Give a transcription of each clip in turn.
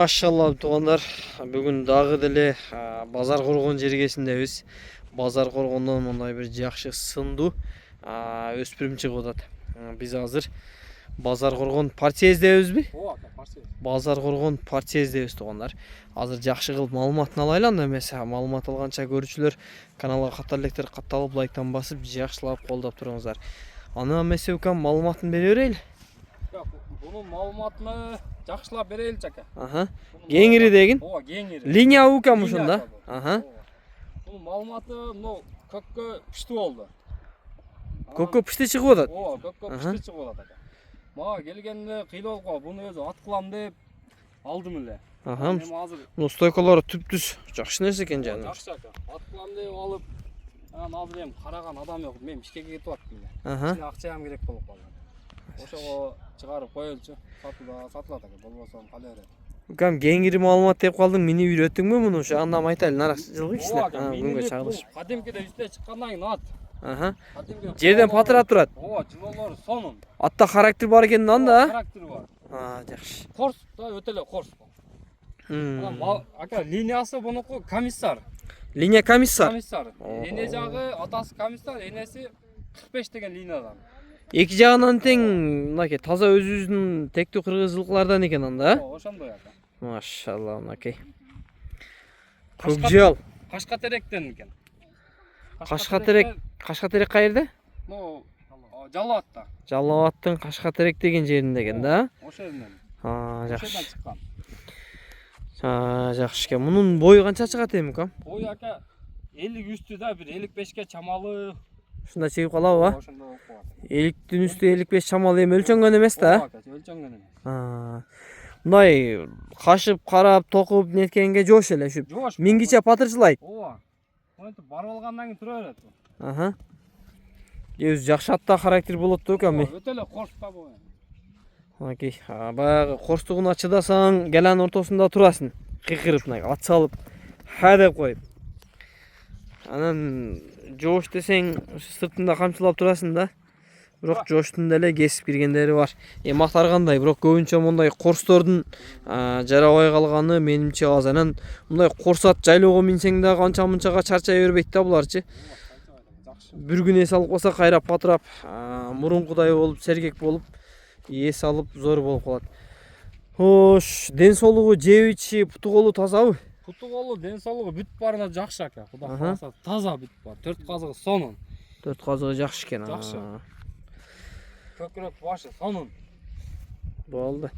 Машалла туғандар, бүгін дағы деле базар қорған жергесіндебіз. Базар қорғандан мындай бір жақшы сынду өспірім шығып атат. Біз азыр базар қорған партия іздебіз бе? Базар қорған партия іздебіз туғандар. Азыр жақшы қылып малыматын алайлан эмес, малымат алғанша көрүүчүлөр каналга каттарлектер катталып лайктан басып жакшылап колдоп туруңуздар. Аны эмесе укам малыматын бере берели. Bunun malumatını жақшылап берейли чака. Кеңири деген? Ооба, кеңири. Линия укам ушунда. Bunun malumatı no көккө пишти болду. Көккө пишти чыгып атат. Ооба, көккө пишти чыгып атат ака. Мага келгенде кыйла болуп, буну өзү ат кылам деп алдым эле. Эми азыр ну стойкалары түп-түз жакшы нерсе экен жана. Жакшы ака. Ат кылам деп алып, азыр эми караган адам жок. Мен ишке кетип аттым эле. Ичине акчам керек болуп калды. Ошого чыгарып коелчу, сатылат ака, болбосо кале берет. Укам кеңири маалымат деп калдың, мени үйрөттүңбү муну? Ошо андам айтайлы, жылгы кичине. Күнгө чагылышып. Кадимкиде үстө чыккандан кийин ат. Жерден патырап турат. Ооба, жылоолор сонун. Атта характер бар экен анда, Характери бар. жакшы. Корс да өтө эле корс. Ака линиясы бунуку комиссар. Линия комиссар. Комиссар. Эне жагы атасы комиссар, энеси 45 деген линиядан. Эки жагынан тең, мынакей таза өзүбүздүн тектүү кыргызчылыклардан экен анда. Ооба, ошондой ака. Машалла, мынакей. Көкжал. Кашкатеректен экен. Кашкатерек каерде? Ну, Жалалатта. Жалалаттын Кашкатерек деген жеринде экен да. Ошо жерден. Жакшы. Жакшы экен. Мунун бою канча чыгат эми укам? Бою ака 50 үстү да, бир 55ке чамалы. Ушунда чыгып калабы ба? Ошондой болуп калат. 50-тин үстү 55 чамалы эми өлчөнгөн эмес да? Ооба, өлчөнгөн эмес. Мындай кашып, карап, токуп неткенге жоош эле ушуп. Мингиче патырчылайт. Ооба. Монтип барып алгандан кийин тура берет. Өзү жакшы атта характер болот да укам. Өтө эле корс да бу. Мынакей, баягы корстугуна чыдасаң, келан ортосунда турасың. Кыйкырып, ат салып, деп коюп. Анан жоош десең, сыртында камчылап турасың да. Бирок жооштун деле кесип киргендери бар. Эми актаргандай, бирок көбүнчө мындай корстордун жарабай калганы менимче аз. Анан мындай корсат жайлоого минсең да канча-мынчага чарчай бербейт да буларчы. Бир күн эс алып калса кайрап патырап, мурункудай болуп, сергек болуп, эс алып зор болуп калат. Хош, ден соолугу, жеп ичи, путу колу тазабы? Путу колу, ден соолугу бүт барына жакшы ака. Кудай кааласа таза бүт бар. 4 казыгы сонун. 4 казыгы жакшы экен. Жакшы. Көкүрөк башы сонун. Болду.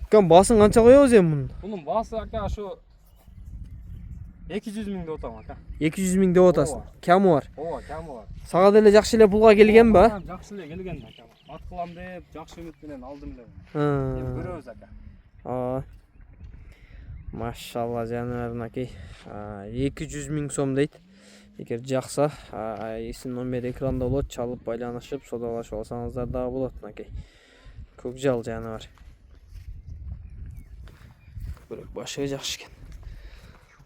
Укам басын канча коебуз эми мунун? Бунун баасы ака ошо 200 миң деп атам ака. 200 миң деп атасың. Камы бар. Ооба, камы бар. Сага деле жакшы эле пулга келген ба? Жакшы эле келген ака. Ат кылам деп жакшы үмүт менен алдым эле. Эми көрөбүз ака. Машалла жаныбар мынакей. 200 миң сом дейт. Эгер жакса, эсин номери экранда болот, чалып байланышып, содалашып алсаңыздар дагы болот мынакей. Көкжал жаныбар. Бирок башы жакшы экен.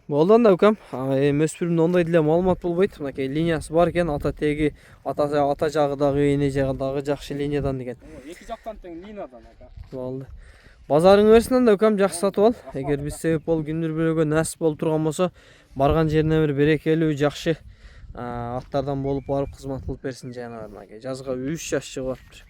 Болду анда укам. Эми өспүрүмдө ондой деле маалымат болбойт. Мынакей линиясы бар экен, ата теги, ата жагы дагы, эне жагы дагы жакшы линиядан деген. Эки жактан тең линиядан ака. Болду. Базарың берсин анда укам, жакшы сатып ал. Эгер биз себеп болуп күндүр бирөөгө насип болуп турган болсо, барган жерине бир берекелүү, жакшы аттардан болуп барып кызмат кылып берсин жаныбар мынакей. Жазга 3 жаш чыгып атыптыр.